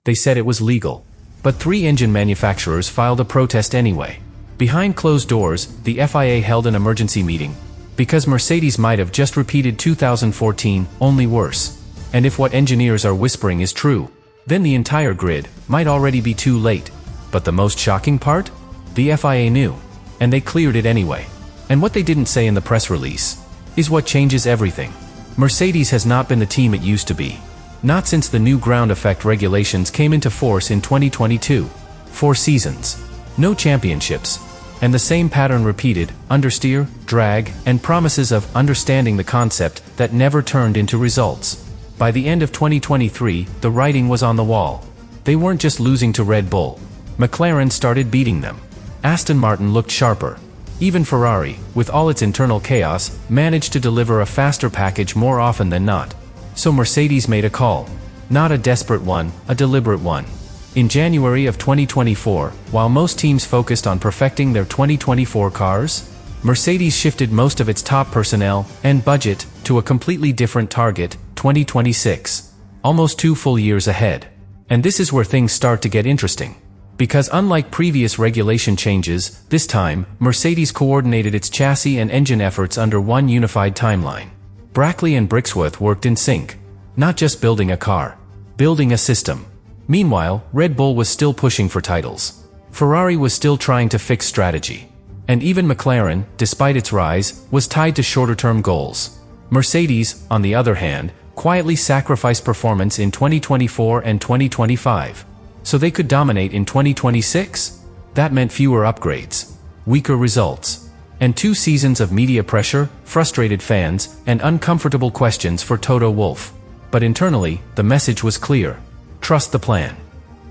They said it was legal. But 3 engine manufacturers filed a protest anyway. Behind closed doors, the FIA held an emergency meeting, because Mercedes might have just repeated 2014, only worse. And if what engineers are whispering is true, then the entire grid might already be too late. But the most shocking part? The FIA knew, and they cleared it anyway. And what they didn't say in the press release is what changes everything. Mercedes has not been the team it used to be. Not since the new ground effect regulations came into force in 2022. 4 seasons, no championships, and the same pattern repeated: understeer, drag, and promises of understanding the concept that never turned into results. By the end of 2023, the writing was on the wall. They weren't just losing to Red Bull. McLaren started beating them. Aston Martin looked sharper. Even Ferrari, with all its internal chaos, managed to deliver a faster package more often than not. So Mercedes made a call. Not a desperate one, a deliberate one. In January of 2024, while most teams focused on perfecting their 2024 cars, Mercedes shifted most of its top personnel and budget to a completely different target, 2026. Almost 2 full years ahead. And this is where things start to get interesting. Because unlike previous regulation changes, this time, Mercedes coordinated its chassis and engine efforts under one unified timeline. Brackley and Brixworth worked in sync. Not just building a car, building a system. Meanwhile, Red Bull was still pushing for titles. Ferrari was still trying to fix strategy. And even McLaren, despite its rise, was tied to shorter-term goals. Mercedes, on the other hand, quietly sacrificed performance in 2024 and 2025. So they could dominate in 2026? That meant fewer upgrades, weaker results, and 2 seasons of media pressure, frustrated fans, and uncomfortable questions for Toto Wolff. But internally, the message was clear. Trust the plan.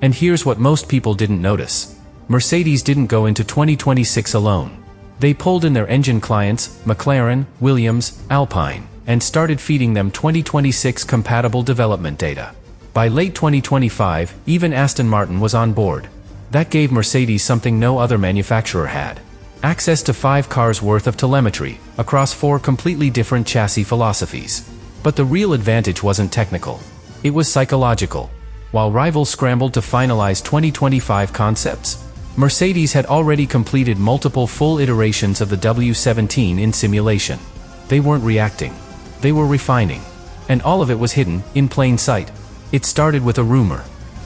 And here's what most people didn't notice. Mercedes didn't go into 2026 alone. They pulled in their engine clients, McLaren, Williams, Alpine, and started feeding them 2026 compatible development data. By late 2025, even Aston Martin was on board. That gave Mercedes something no other manufacturer had. Access to 5 cars worth of telemetry, across 4 completely different chassis philosophies. But the real advantage wasn't technical. It was psychological. While rivals scrambled to finalize 2025 concepts, Mercedes had already completed multiple full iterations of the W17 in simulation. They weren't reacting. They were refining. And all of it was hidden, in plain sight. It started with a rumor.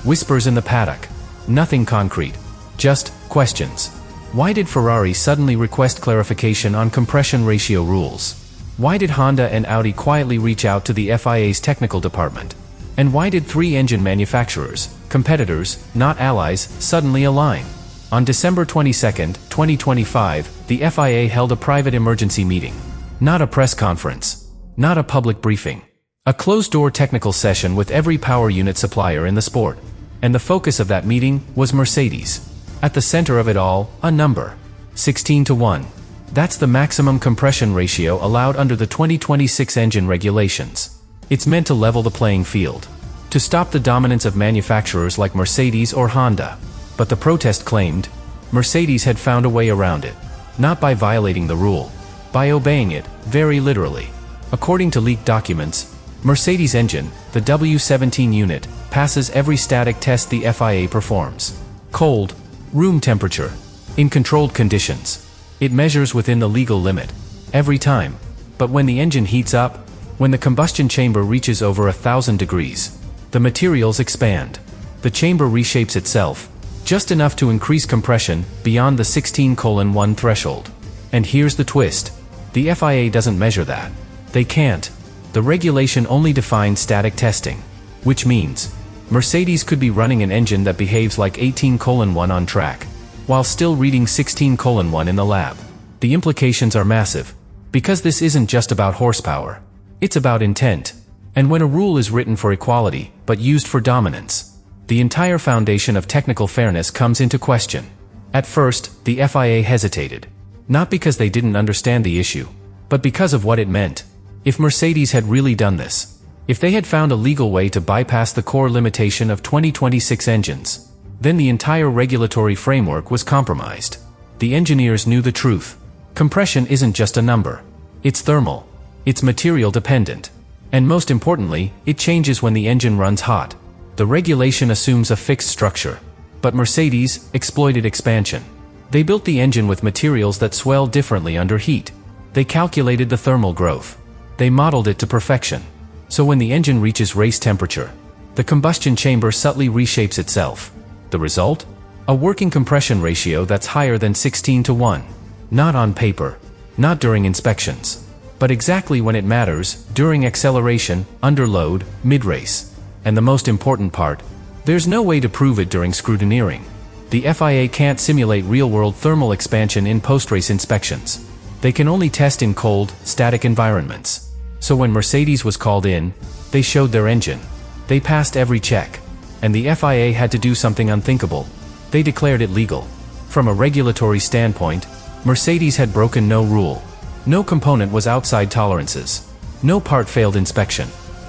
Whispers in the paddock. Nothing concrete. Just questions. Why did Ferrari suddenly request clarification on compression ratio rules? Why did Honda and Audi quietly reach out to the FIA's technical department? And why did 3 engine manufacturers, competitors, not allies, suddenly align? On December 22, 2025, the FIA held a private emergency meeting. Not a press conference. Not a public briefing. A closed-door technical session with every power unit supplier in the sport. And the focus of that meeting was Mercedes. At the center of it all, a number. 16:1. That's the maximum compression ratio allowed under the 2026 engine regulations. It's meant to level the playing field. To stop the dominance of manufacturers like Mercedes or Honda. But the protest claimed, Mercedes had found a way around it. Not by violating the rule. By obeying it, very literally. According to leaked documents, Mercedes' engine, the W17 unit, passes every static test the FIA performs. Cold, room temperature, in controlled conditions. It measures within the legal limit. Every time. But when the engine heats up, when the combustion chamber reaches over 1,000 degrees, the materials expand. The chamber reshapes itself, just enough to increase compression beyond the 16:1 threshold. And here's the twist. The FIA doesn't measure that. They can't. The regulation only defines static testing, which means Mercedes could be running an engine that behaves like 18:1 on track, while still reading 16:1 in the lab. The implications are massive, because this isn't just about horsepower. It's about intent. And when a rule is written for equality, but used for dominance, the entire foundation of technical fairness comes into question. At first, the FIA hesitated. Not because they didn't understand the issue, but because of what it meant. If Mercedes had really done this, if they had found a legal way to bypass the core limitation of 2026 engines, then the entire regulatory framework was compromised. The engineers knew the truth. Compression isn't just a number. It's thermal. It's material dependent. And most importantly, it changes when the engine runs hot. The regulation assumes a fixed structure. But Mercedes exploited expansion. They built the engine with materials that swell differently under heat. They calculated the thermal growth. They modeled it to perfection. So when the engine reaches race temperature, the combustion chamber subtly reshapes itself. The result? A working compression ratio that's higher than 16:1. Not on paper, not during inspections, but exactly when it matters, during acceleration, under load, mid-race. And the most important part, there's no way to prove it during scrutineering. The FIA can't simulate real-world thermal expansion in post-race inspections. They can only test in cold, static environments. So when Mercedes was called in, they showed their engine. They passed every check. And the FIA had to do something unthinkable. They declared it legal. From a regulatory standpoint, Mercedes had broken no rule. No component was outside tolerances. No part failed inspection.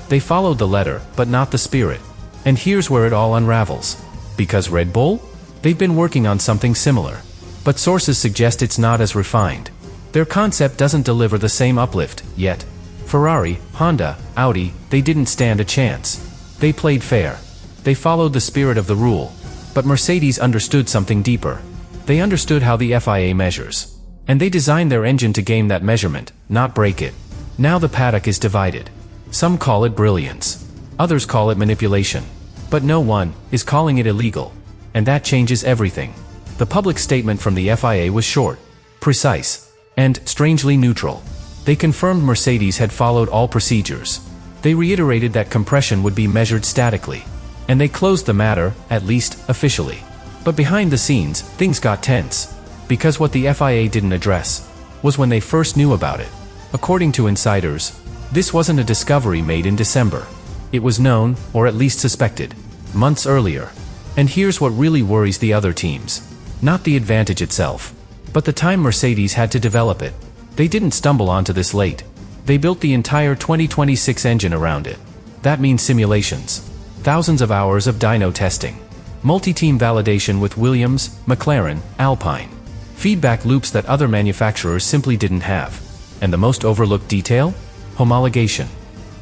They followed the letter, but not the spirit. And here's where it all unravels. Because Red Bull? They've been working on something similar. But sources suggest it's not as refined. Their concept doesn't deliver the same uplift, yet. Ferrari, Honda, Audi, they didn't stand a chance. They played fair. They followed the spirit of the rule. But Mercedes understood something deeper. They understood how the FIA measures. And they designed their engine to game that measurement, not break it. Now the paddock is divided. Some call it brilliance. Others call it manipulation. But no one is calling it illegal. And that changes everything. The public statement from the FIA was short, precise, and strangely neutral. They confirmed Mercedes had followed all procedures. They reiterated that compression would be measured statically. And they closed the matter, at least officially. But behind the scenes, things got tense. Because what the FIA didn't address was when they first knew about it. According to insiders, this wasn't a discovery made in December. It was known, or at least suspected, months earlier. And here's what really worries the other teams. Not the advantage itself, but the time Mercedes had to develop it. They didn't stumble onto this late. They built the entire 2026 engine around it. That means simulations. Thousands of hours of dyno testing. Multi-team validation with Williams, McLaren, Alpine. Feedback loops that other manufacturers simply didn't have. And the most overlooked detail? Homologation.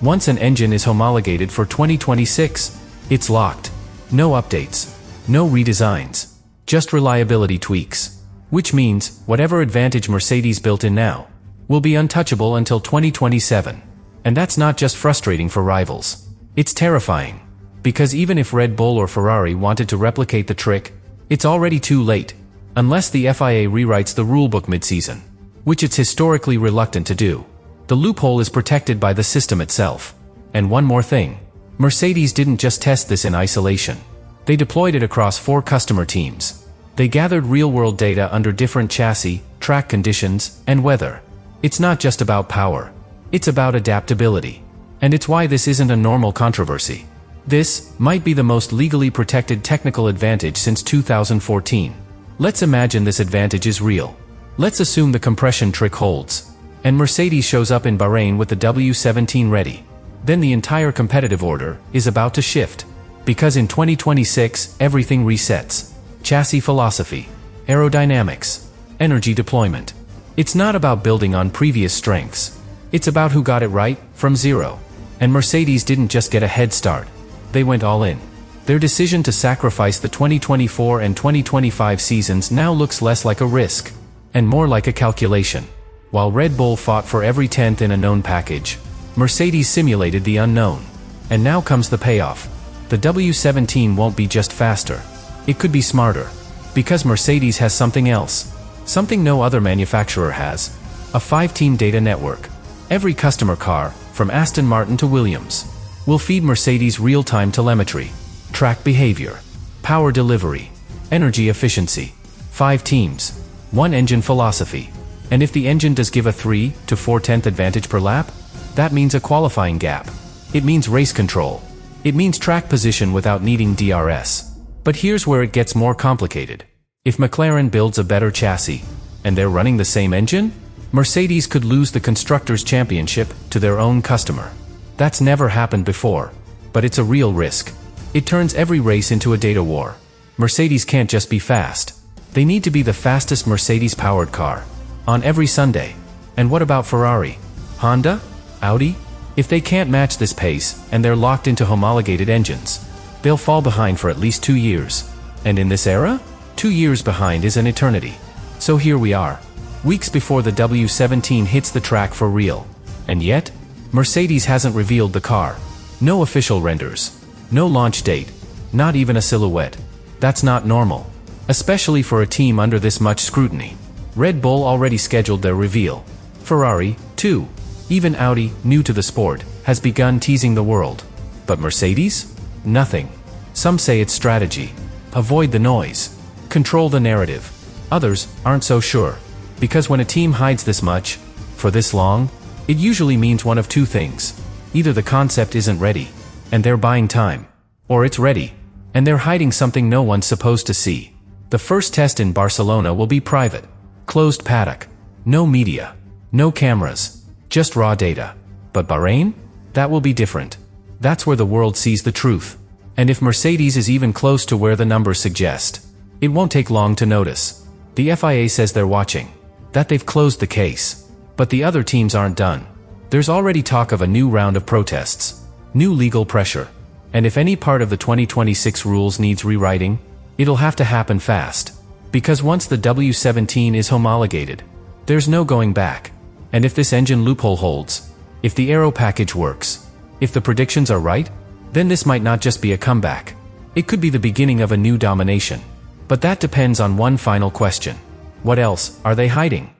Once an engine is homologated for 2026, it's locked. No updates. No redesigns. Just reliability tweaks. Which means, whatever advantage Mercedes built in now, will be untouchable until 2027. And that's not just frustrating for rivals. It's terrifying. Because even if Red Bull or Ferrari wanted to replicate the trick, it's already too late. Unless the FIA rewrites the rulebook mid-season, which it's historically reluctant to do. The loophole is protected by the system itself. And one more thing. Mercedes didn't just test this in isolation. They deployed it across 4 customer teams. They gathered real-world data under different chassis, track conditions, and weather. It's not just about power. It's about adaptability. And it's why this isn't a normal controversy. This might be the most legally protected technical advantage since 2014. Let's imagine this advantage is real. Let's assume the compression trick holds. And Mercedes shows up in Bahrain with the W17 ready. Then the entire competitive order is about to shift. Because in 2026, everything resets. Chassis philosophy, aerodynamics, energy deployment. It's not about building on previous strengths. It's about who got it right, from zero. And Mercedes didn't just get a head start. They went all in. Their decision to sacrifice the 2024 and 2025 seasons now looks less like a risk, and more like a calculation. While Red Bull fought for every 10th in a known package, Mercedes simulated the unknown. And now comes the payoff. The W17 won't be just faster. It could be smarter. Because Mercedes has something else. Something no other manufacturer has. A 5-team data network. Every customer car, from Aston Martin to Williams, will feed Mercedes real-time telemetry. Track behavior, power delivery, energy efficiency. 5 teams, 1 engine philosophy. And if the engine does give a 3 to 4/10 advantage per lap, that means a qualifying gap. It means race control. It means track position without needing DRS. But here's where it gets more complicated. If McLaren builds a better chassis, and they're running the same engine, Mercedes could lose the Constructors' Championship to their own customer. That's never happened before. But it's a real risk. It turns every race into a data war. Mercedes can't just be fast. They need to be the fastest Mercedes-powered car. On every Sunday. And what about Ferrari? Honda? Audi? If they can't match this pace, and they're locked into homologated engines, they'll fall behind for at least 2 years. And in this era, 2 years behind is an eternity. So here we are, weeks before the W17 hits the track for real. And yet, Mercedes hasn't revealed the car. No official renders. No launch date. Not even a silhouette. That's not normal. Especially for a team under this much scrutiny. Red Bull already scheduled their reveal. Ferrari, too. Even Audi, new to the sport, has begun teasing the world. But Mercedes? Nothing. Some say it's strategy. Avoid the noise. Control the narrative. Others aren't so sure. Because when a team hides this much, for this long, it usually means one of two things. Either the concept isn't ready, and they're buying time. Or it's ready, and they're hiding something no one's supposed to see. The first test in Barcelona will be private. Closed paddock. No media. No cameras. Just raw data. But Bahrain? That will be different. That's where the world sees the truth. And if Mercedes is even close to where the numbers suggest, it won't take long to notice. The FIA says they're watching. That they've closed the case. But the other teams aren't done. There's already talk of a new round of protests. New legal pressure. And if any part of the 2026 rules needs rewriting, it'll have to happen fast. Because once the W17 is homologated, there's no going back. And if this engine loophole holds, if the aero package works, if the predictions are right, then this might not just be a comeback. It could be the beginning of a new domination. But that depends on one final question. What else are they hiding?